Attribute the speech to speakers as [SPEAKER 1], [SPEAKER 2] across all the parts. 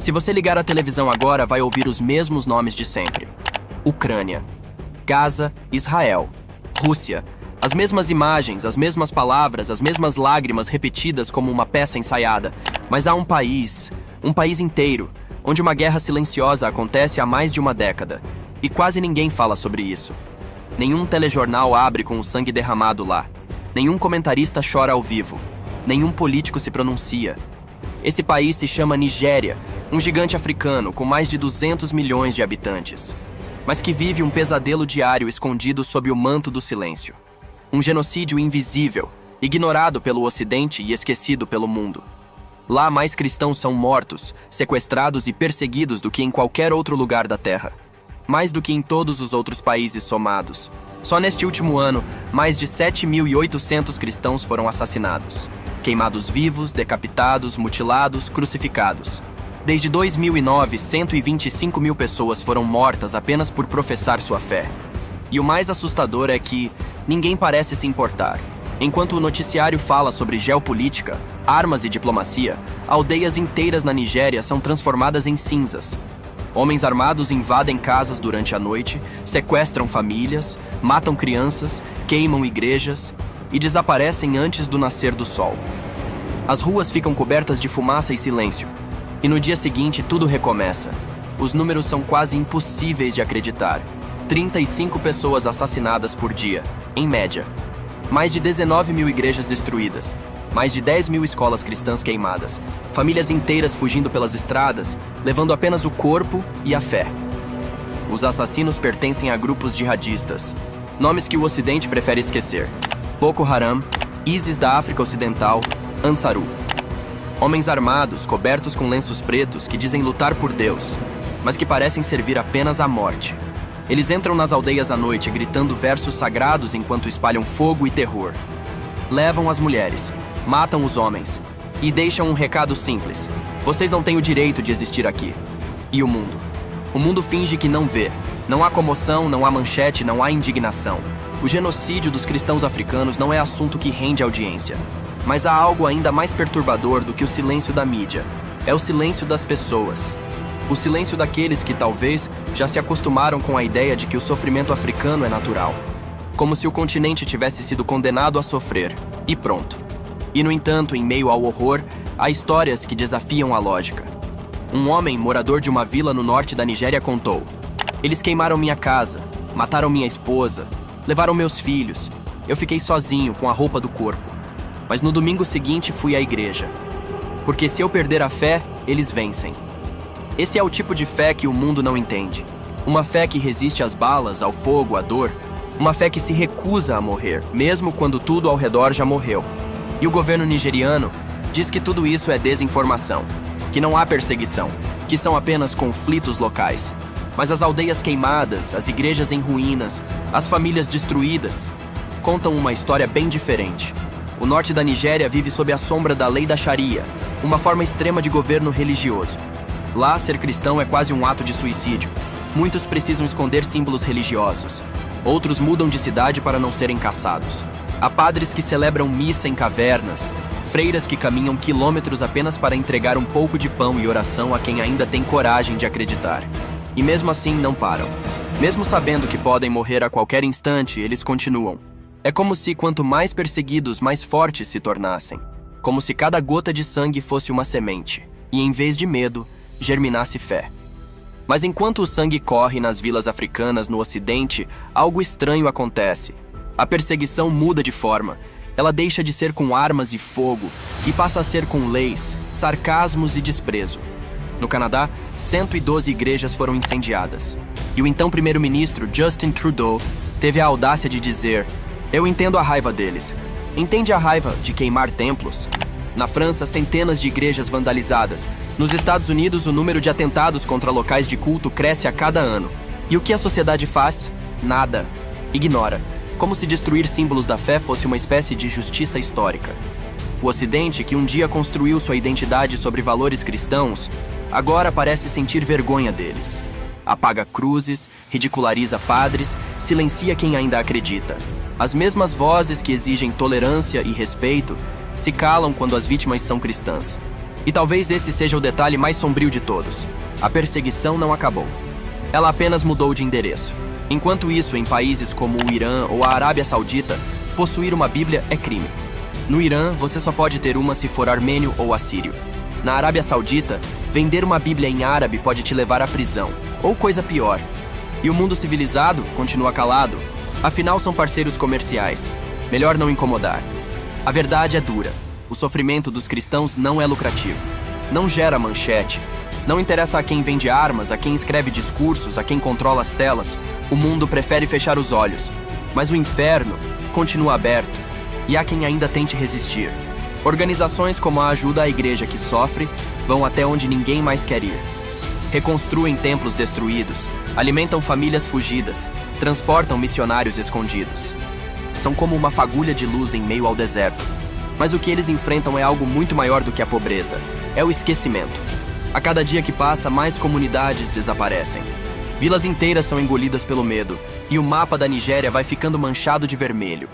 [SPEAKER 1] Se você ligar a televisão agora, vai ouvir os mesmos nomes de sempre. Ucrânia, Gaza, Israel, Rússia. As mesmas imagens, as mesmas palavras, as mesmas lágrimas repetidas como uma peça ensaiada. Mas há um país inteiro, onde uma guerra silenciosa acontece há mais de uma década. E quase ninguém fala sobre isso. Nenhum telejornal abre com o sangue derramado lá. Nenhum comentarista chora ao vivo. Nenhum político se pronuncia. Esse país se chama Nigéria, um gigante africano com mais de 200 milhões de habitantes. Mas que vive um pesadelo diário escondido sob o manto do silêncio. Um genocídio invisível, ignorado pelo Ocidente e esquecido pelo mundo. Lá mais cristãos são mortos, sequestrados e perseguidos do que em qualquer outro lugar da Terra. Mais do que em todos os outros países somados. Só neste último ano, mais de 7.800 cristãos foram assassinados. Queimados vivos, decapitados, mutilados, crucificados. Desde 2009, 125 mil pessoas foram mortas apenas por professar sua fé. E o mais assustador é que ninguém parece se importar. Enquanto o noticiário fala sobre geopolítica, armas e diplomacia, aldeias inteiras na Nigéria são transformadas em cinzas. Homens armados invadem casas durante a noite, sequestram famílias, matam crianças, queimam igrejas e desaparecem antes do nascer do sol. As ruas ficam cobertas de fumaça e silêncio. E no dia seguinte tudo recomeça. Os números são quase impossíveis de acreditar. 35 pessoas assassinadas por dia, em média. Mais de 19 mil igrejas destruídas. Mais de 10 mil escolas cristãs queimadas. Famílias inteiras fugindo pelas estradas, levando apenas o corpo e a fé. Os assassinos pertencem a grupos jihadistas. Nomes que o Ocidente prefere esquecer. Boko Haram, ISIS da África Ocidental, Ansaru. Homens armados, cobertos com lenços pretos, que dizem lutar por Deus, mas que parecem servir apenas à morte. Eles entram nas aldeias à noite, gritando versos sagrados enquanto espalham fogo e terror. Levam as mulheres, matam os homens e deixam um recado simples. Vocês não têm o direito de existir aqui. E o mundo? O mundo finge que não vê. Não há comoção, não há manchete, não há indignação. O genocídio dos cristãos africanos não é assunto que rende audiência. Mas há algo ainda mais perturbador do que o silêncio da mídia. É o silêncio das pessoas. O silêncio daqueles que, talvez, já se acostumaram com a ideia de que o sofrimento africano é natural. Como se o continente tivesse sido condenado a sofrer. E pronto. E, no entanto, em meio ao horror, há histórias que desafiam a lógica. Um homem, morador de uma vila no norte da Nigéria, contou: eles queimaram minha casa, mataram minha esposa, levaram meus filhos. Eu fiquei sozinho, com a roupa do corpo. Mas no domingo seguinte fui à igreja. Porque se eu perder a fé, eles vencem. Esse é o tipo de fé que o mundo não entende. Uma fé que resiste às balas, ao fogo, à dor. Uma fé que se recusa a morrer, mesmo quando tudo ao redor já morreu. E o governo nigeriano diz que tudo isso é desinformação, que não há perseguição, que são apenas conflitos locais. Mas as aldeias queimadas, as igrejas em ruínas, as famílias destruídas, contam uma história bem diferente. O norte da Nigéria vive sob a sombra da lei da Sharia, uma forma extrema de governo religioso. Lá, ser cristão é quase um ato de suicídio. Muitos precisam esconder símbolos religiosos. Outros mudam de cidade para não serem caçados. Há padres que celebram missa em cavernas, freiras que caminham quilômetros apenas para entregar um pouco de pão e oração a quem ainda tem coragem de acreditar. E mesmo assim não param. Mesmo sabendo que podem morrer a qualquer instante, eles continuam. É como se quanto mais perseguidos, mais fortes se tornassem. Como se cada gota de sangue fosse uma semente. E em vez de medo, germinasse fé. Mas enquanto o sangue corre nas vilas africanas no Ocidente, algo estranho acontece. A perseguição muda de forma. Ela deixa de ser com armas e fogo e passa a ser com leis, sarcasmos e desprezo. No Canadá, 112 igrejas foram incendiadas. E o então primeiro-ministro Justin Trudeau teve a audácia de dizer: eu entendo a raiva deles. Entende a raiva de queimar templos? Na França, centenas de igrejas vandalizadas. Nos Estados Unidos, o número de atentados contra locais de culto cresce a cada ano. E o que a sociedade faz? Nada. Ignora. Como se destruir símbolos da fé fosse uma espécie de justiça histórica. O Ocidente, que um dia construiu sua identidade sobre valores cristãos, agora parece sentir vergonha deles. Apaga cruzes, ridiculariza padres, silencia quem ainda acredita. As mesmas vozes que exigem tolerância e respeito se calam quando as vítimas são cristãs. E talvez esse seja o detalhe mais sombrio de todos. A perseguição não acabou. Ela apenas mudou de endereço. Enquanto isso, em países como o Irã ou a Arábia Saudita, possuir uma Bíblia é crime. No Irã, você só pode ter uma se for armênio ou assírio. Na Arábia Saudita, vender uma Bíblia em árabe pode te levar à prisão, ou coisa pior. E o mundo civilizado continua calado. Afinal, são parceiros comerciais. Melhor não incomodar. A verdade é dura. O sofrimento dos cristãos não é lucrativo. Não gera manchete. Não interessa a quem vende armas, a quem escreve discursos, a quem controla as telas. O mundo prefere fechar os olhos. Mas o inferno continua aberto. E há quem ainda tente resistir. Organizações como a Ajuda à Igreja que Sofre vão até onde ninguém mais quer ir. Reconstruem templos destruídos, alimentam famílias fugidas, transportam missionários escondidos. São como uma fagulha de luz em meio ao deserto. Mas o que eles enfrentam é algo muito maior do que a pobreza. É o esquecimento. A cada dia que passa, mais comunidades desaparecem. Vilas inteiras são engolidas pelo medo, e o mapa da Nigéria vai ficando manchado de vermelho.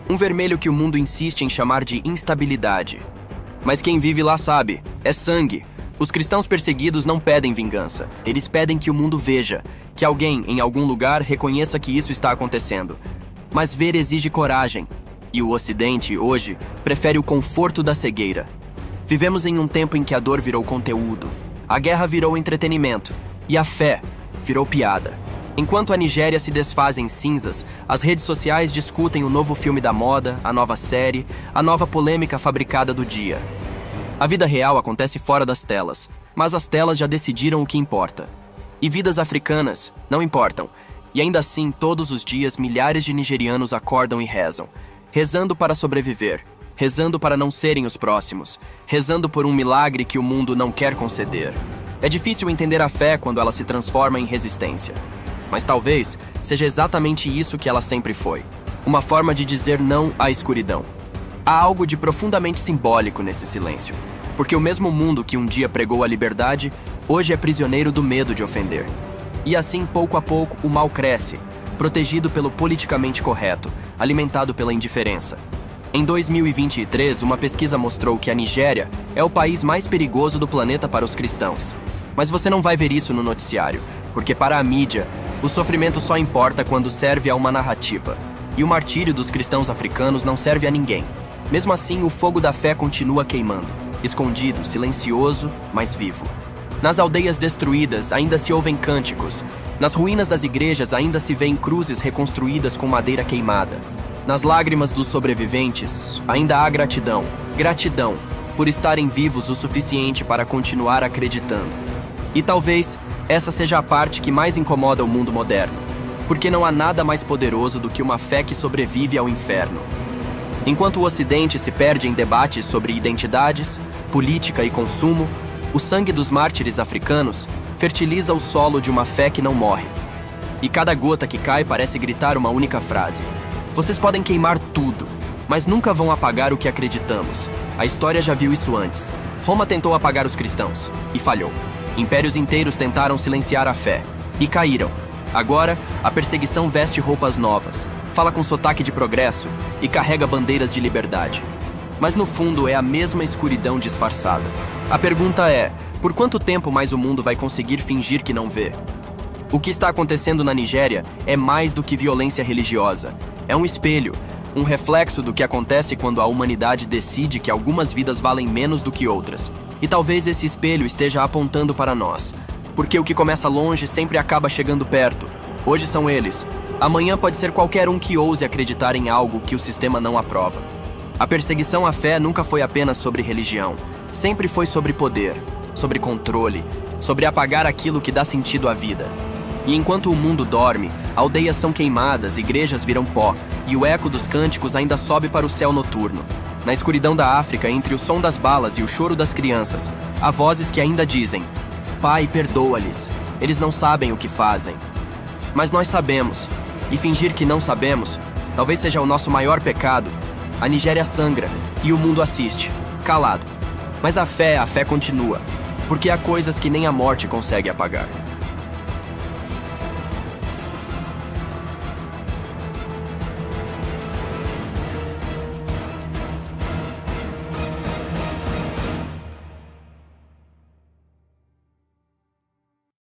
[SPEAKER 1] Um vermelho que o mundo insiste em chamar de instabilidade. Mas quem vive lá sabe, é sangue. Os cristãos perseguidos não pedem vingança. Eles pedem que o mundo veja, que alguém, em algum lugar, reconheça que isso está acontecendo. Mas ver exige coragem. E o Ocidente, hoje, prefere o conforto da cegueira. Vivemos em um tempo em que a dor virou conteúdo, a guerra virou entretenimento e a fé virou piada. Enquanto a Nigéria se desfaz em cinzas, as redes sociais discutem o novo filme da moda, a nova série, a nova polêmica fabricada do dia. A vida real acontece fora das telas, mas as telas já decidiram o que importa. E vidas africanas não importam. E ainda assim, todos os dias, milhares de nigerianos acordam e rezam. Rezando para sobreviver, rezando para não serem os próximos, rezando por um milagre que o mundo não quer conceder. É difícil entender a fé quando ela se transforma em resistência. Mas talvez seja exatamente isso que ela sempre foi. Uma forma de dizer não à escuridão. Há algo de profundamente simbólico nesse silêncio. Porque o mesmo mundo que um dia pregou a liberdade, hoje é prisioneiro do medo de ofender. E assim, pouco a pouco, o mal cresce, protegido pelo politicamente correto, alimentado pela indiferença. Em 2023, uma pesquisa mostrou que a Nigéria é o país mais perigoso do planeta para os cristãos. Mas você não vai ver isso no noticiário, porque para a mídia, o sofrimento só importa quando serve a uma narrativa. E o martírio dos cristãos africanos não serve a ninguém. Mesmo assim, o fogo da fé continua queimando, escondido, silencioso, mas vivo. Nas aldeias destruídas ainda se ouvem cânticos. Nas ruínas das igrejas ainda se vêem cruzes reconstruídas com madeira queimada. Nas lágrimas dos sobreviventes ainda há gratidão. Gratidão por estarem vivos o suficiente para continuar acreditando. E talvez essa seja a parte que mais incomoda o mundo moderno. Porque não há nada mais poderoso do que uma fé que sobrevive ao inferno. Enquanto o Ocidente se perde em debates sobre identidades, política e consumo, o sangue dos mártires africanos fertiliza o solo de uma fé que não morre. E cada gota que cai parece gritar uma única frase. Vocês podem queimar tudo, mas nunca vão apagar o que acreditamos. A história já viu isso antes. Roma tentou apagar os cristãos, e falhou. Impérios inteiros tentaram silenciar a fé, e caíram. Agora, a perseguição veste roupas novas, fala com sotaque de progresso e carrega bandeiras de liberdade. Mas no fundo é a mesma escuridão disfarçada. A pergunta é, por quanto tempo mais o mundo vai conseguir fingir que não vê? O que está acontecendo na Nigéria é mais do que violência religiosa. É um espelho, um reflexo do que acontece quando a humanidade decide que algumas vidas valem menos do que outras. E talvez esse espelho esteja apontando para nós. Porque o que começa longe sempre acaba chegando perto. Hoje são eles. Amanhã pode ser qualquer um que ouse acreditar em algo que o sistema não aprova. A perseguição à fé nunca foi apenas sobre religião. Sempre foi sobre poder, sobre controle, sobre apagar aquilo que dá sentido à vida. E enquanto o mundo dorme, aldeias são queimadas, igrejas viram pó, e o eco dos cânticos ainda sobe para o céu noturno. Na escuridão da África, entre o som das balas e o choro das crianças, há vozes que ainda dizem: Pai, perdoa-lhes, eles não sabem o que fazem. Mas nós sabemos, e fingir que não sabemos, talvez seja o nosso maior pecado. A Nigéria sangra, e o mundo assiste, calado. Mas a fé continua, porque há coisas que nem a morte consegue apagar.